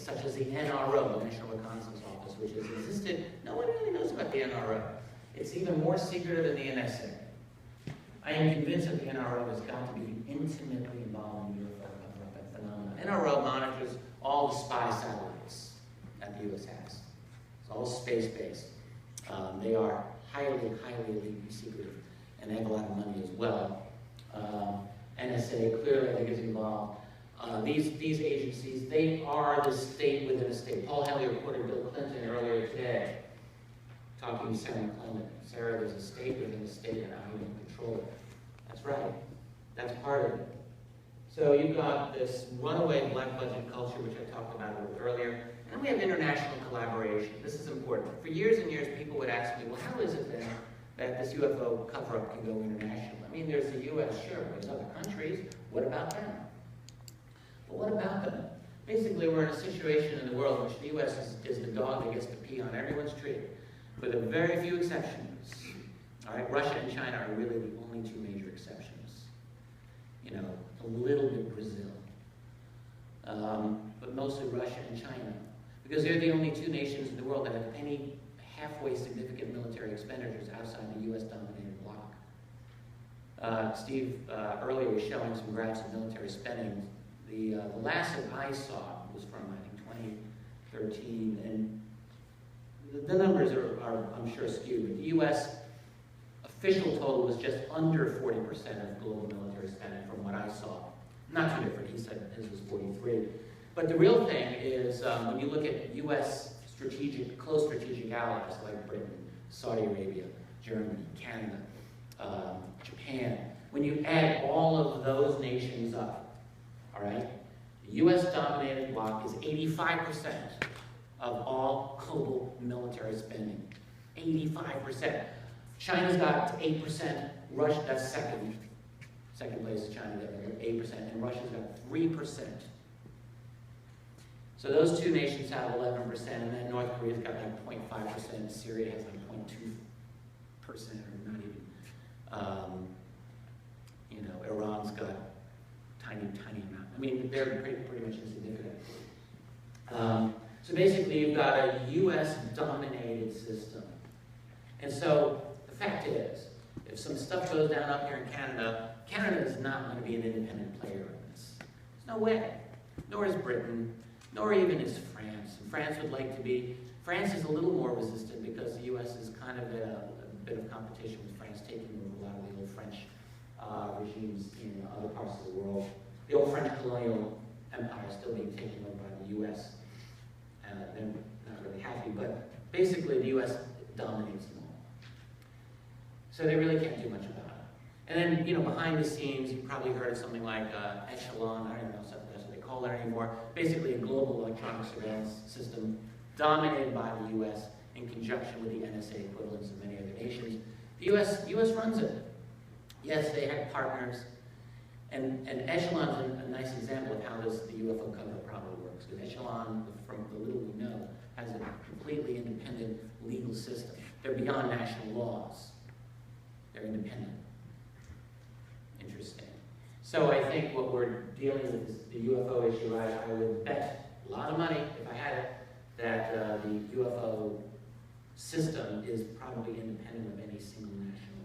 such as the NRO, the National Reconnaissance Office, which has existed. No one really knows about the NRO. It's even more secretive than the NSA. I am convinced that the NRO has got to be intimately involved in UFO cover-up phenomena. NRO monitors all the spy satellites that the U.S. has. It's all space-based. They are highly, highly elite secretive, and they have a lot of money as well. NSA clearly, I think, is involved. These agencies, they are the state within a state. Paul Hellyer quoted Bill Clinton earlier today, talking to Sarah McClellan. Sarah, there's a state within a state, and how you can control it. That's right. That's part of it. So you've got this runaway black budget culture, which I talked about a little earlier, and then we have international collaboration. This is important. For years and years, people would ask me, well, how is it then that this UFO cover-up can go international? I mean, there's the U.S., sure, there's other countries. What about them? But what about them? Basically, we're in a situation in the world in which the U.S. is the dog that gets to pee on everyone's tree, with a very few exceptions. All right, Russia and China are really the only two major exceptions. You know, a little bit Brazil, but mostly Russia and China, because they're the only two nations in the world that have any halfway significant military expenditures outside the U.S.-dominated bloc. Steve earlier was showing some graphs of military spending. The last that I saw was from, I think, 2013, and the numbers are I'm sure, skewed, but the U.S. official total was just under 40% of global military spending from what I saw. Not too different, he said his was 43. But the real thing is, when you look at U.S. close strategic allies like Britain, Saudi Arabia, Germany, Canada, Japan, when you add all of those nations up, all right, the U.S.-dominated bloc is 85% of all global military spending. 85%. China's got 8%. Russia, that's second. Second place is China, they're 8%, and Russia's got 3%. So those two nations have 11%, and then North Korea's got like 0.5%, Syria has like 0.2%, or not even. You know, Iran's got tiny amount. I mean, they're pretty much insignificant. So basically, you've got a U.S.-dominated system. And so the fact is, if some stuff goes down up here in Canada, Canada is not going to be an independent player in this. There's no way. Nor is Britain, nor even is France. And France would like to be. France is a little more resistant because the U.S. is kind of a bit of competition with France, taking over a lot of the old French regimes in other parts of the world. The old French colonial empire is still being taken over by the U.S. They're not really happy, but basically the U.S. dominates them all. So they really can't do much about it. And then, you know, behind the scenes, you've probably heard of something like Echelon, I don't know if that's what they call it anymore, basically a global electronic surveillance system dominated by the U.S. in conjunction with the NSA equivalents of many other nations. The U.S. runs it. Yes, they have partners, and Echelon is a nice example of how the UFO cover probably works. Because Echelon, from the little we know, has a completely independent legal system. They're beyond national laws. They're independent. Interesting. So I think what we're dealing with is the UFO issue. I would bet a lot of money, if I had it, that the UFO system is probably independent of any single national